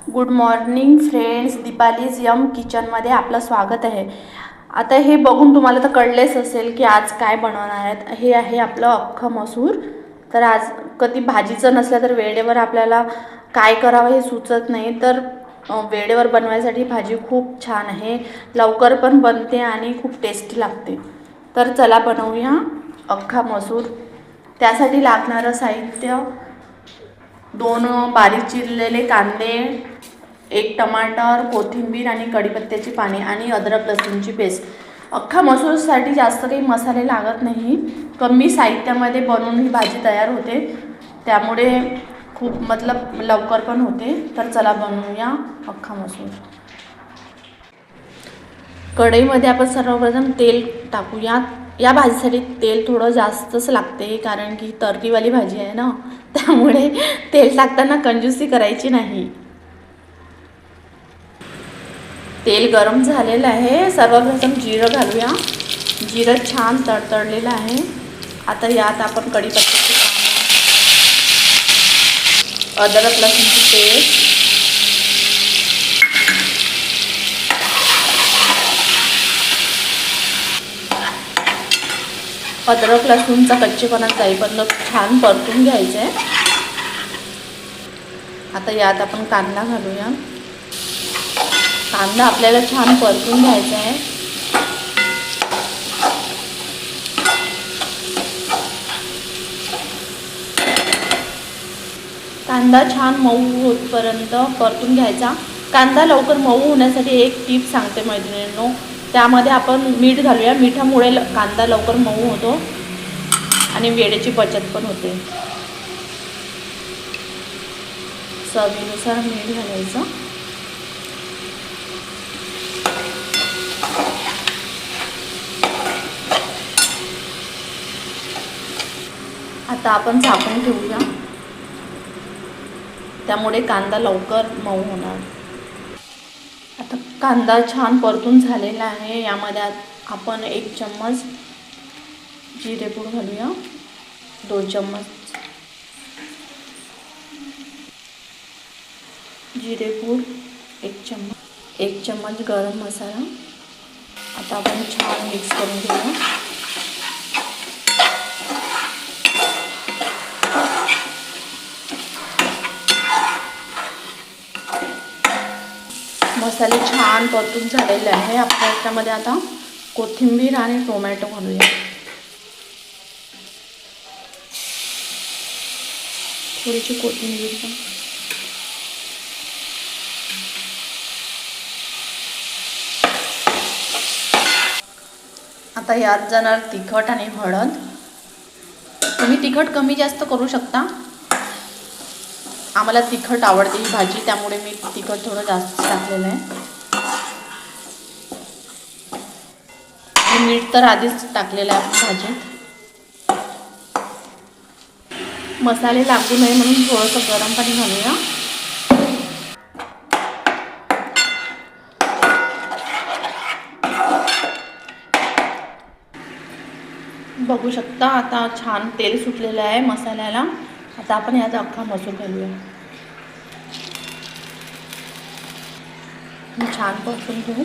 Good morning friends, दीपालीज M किचनमध्ये आपलं स्वागत आहे. आता हे बघून तुम्हाला तर कळलेच असेल की आज काय बनवणार आहेत. हे आहे आपलं अख्खं मसूर. तर आज कधी भाजीचं नसलं तर वेळेवर आपल्याला काय करावं हे सुचत नाही, तर वेळेवर बनवायसाठी भाजी खूप छान आहे, लवकर पण बनते आणि खूप टेस्टी लागते. तर चला बनवूया अख्खा मसूर. त्यासाठी लागणारं साहित्य: 2 बारीक चिरलेले कांदे, 1 टमाटर, कोथिंबीर आणि कढीपत्त्याची पाने आणि अद्रक लसूणची पेस्ट. अख्खा मसूरसाठी जास्त काही मसाले लागत नाही, कमी साहित्यामध्ये बनवून ही भाजी तयार होते, त्यामुळे खूप लवकर पण होते. तर चला बनवूया अख्खा मसूर. कढईमध्ये आपण सर्वप्रथम तेल टाकूया. या भाजीसाठी तेल थोडं जास्तच लागते, कारण की तर्रीवाली भाजी आहे ना, त्यामुळे तेल टाकताना कंजूसी करायची नाही. तेल गरम झालेलं आहे. सर्वप्रथम जिरं घालूया. जिरं छान तडतडलेलं आहे. आता यात आपण कढीपत्त्याची पाने, अद्रक लसूणची पेस्ट, अद्रक लसूणचा कच्चेपणा जाईपर्यंत छान परतून घ्यायचं आहे. आता यात आपण कांदा घालूया. कांदा आपल्याला छान परतून घ्यायचा आहे. कांदा छान मऊ होतपर्यंत परतून घ्यायचा. कांदा लवकर मऊ होण्यासाठी एक टिप सांगते मैत्रिणींनो, त्यामध्ये आपण मीठ घालूया. मिठामुळे कांदा लवकर मऊ होतो आणि वेळेची बचत पण होते. चवीनुसार मीठ घालायचं. आता आपण झाकून ठेवूया, त्यामुळे कांदा लवकर मऊ होणार. आता कांदा छान परतून झालेला आहे. यामध्ये आपण 1 चम्मच जिरेपूड घालूया, 2 चम्मच जिरेपूड, 1 चम्मच गरम मसाला. आता आपण छान मिक्स करून घेऊया. मसाले छान परतून झालेले आहे. आपण त्यामध्ये आता कोथिंबीर आणि टोमॅटो घालूया. थोडीशी कोथिंबीर पण. आता यात जाणार तिखट आणि हळद. तुम्ही तिखट कमी जास्त करू शकता. आम्हाला तिखट आवडते ही भाजी, त्यामुळे मी तिखट थोडं जास्त टाकलेलं आहे. मीठ तर आधीच टाकलेलं आहे भाजीत. मसाले लागू नये म्हणून थोडंसं गरम पाणी घालूया. बघू शकता आता छान तेल सुटलेलं आहे मसाल्याला. आता आपण यात अख्खा मसूर घालूया. छान परतून घेऊ.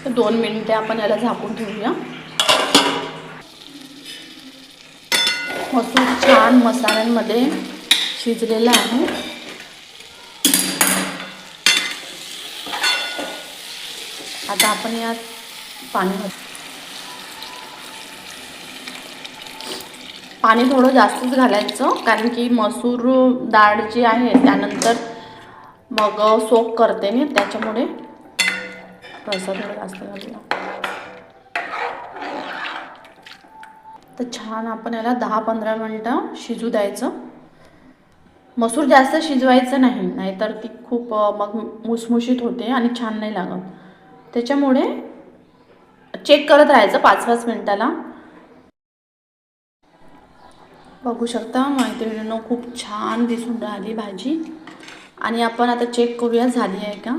तर 2 मिनिटे आपण याला झाकून ठेवूया. मसूर छान मसाल्यांमध्ये शिजलेला आहे. आता आपण यात पाणी थोडं जास्तच घालायचं, कारण की मसूर डाळ जी आहे त्यानंतर मग सोक करते मी, त्याच्यामुळे रस्सा थोडं जास्त घालूया. तर छान आपण याला 10-15 मिनटं शिजू द्यायचं. मसूर जास्त शिजवायचं नाही, नाहीतर ती खूप मग मुसमुशीत होते आणि छान नाही लागत. त्याच्यामुळे चेक करत राहायचं 5-5 मिनटाला. बघू शकता मैत्रिणींनो, खूप छान दिसून राहिली भाजी. आणि आपण आता चेक करूया झाली आहे का.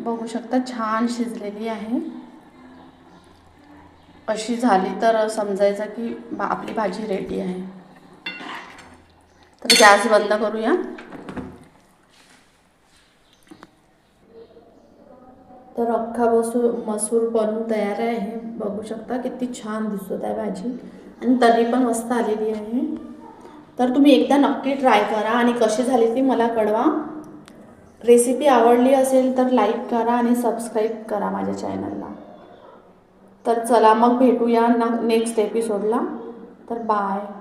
बघू शकता छान शिजलेली आहे. अशी झाली तर समजायचं की आपली भाजी रेडी आहे. तर गॅस बंद करूया. तर अख्खा मसूर बनून तयार आहे. बघू शकता किती छान दिसत आहे भाजी आणि तर्री पण मस्त आलेली आहे. तर तुम्ही एकदा नक्की ट्राय करा आणि कशी झाली ती मला कळवा. रेसिपी आवडली असेल तर लाईक करा आणि सबस्क्राईब करा माझ्या चॅनलला. तर चला मग भेटूया नेक्स्ट एपिसोडला. तर बाय.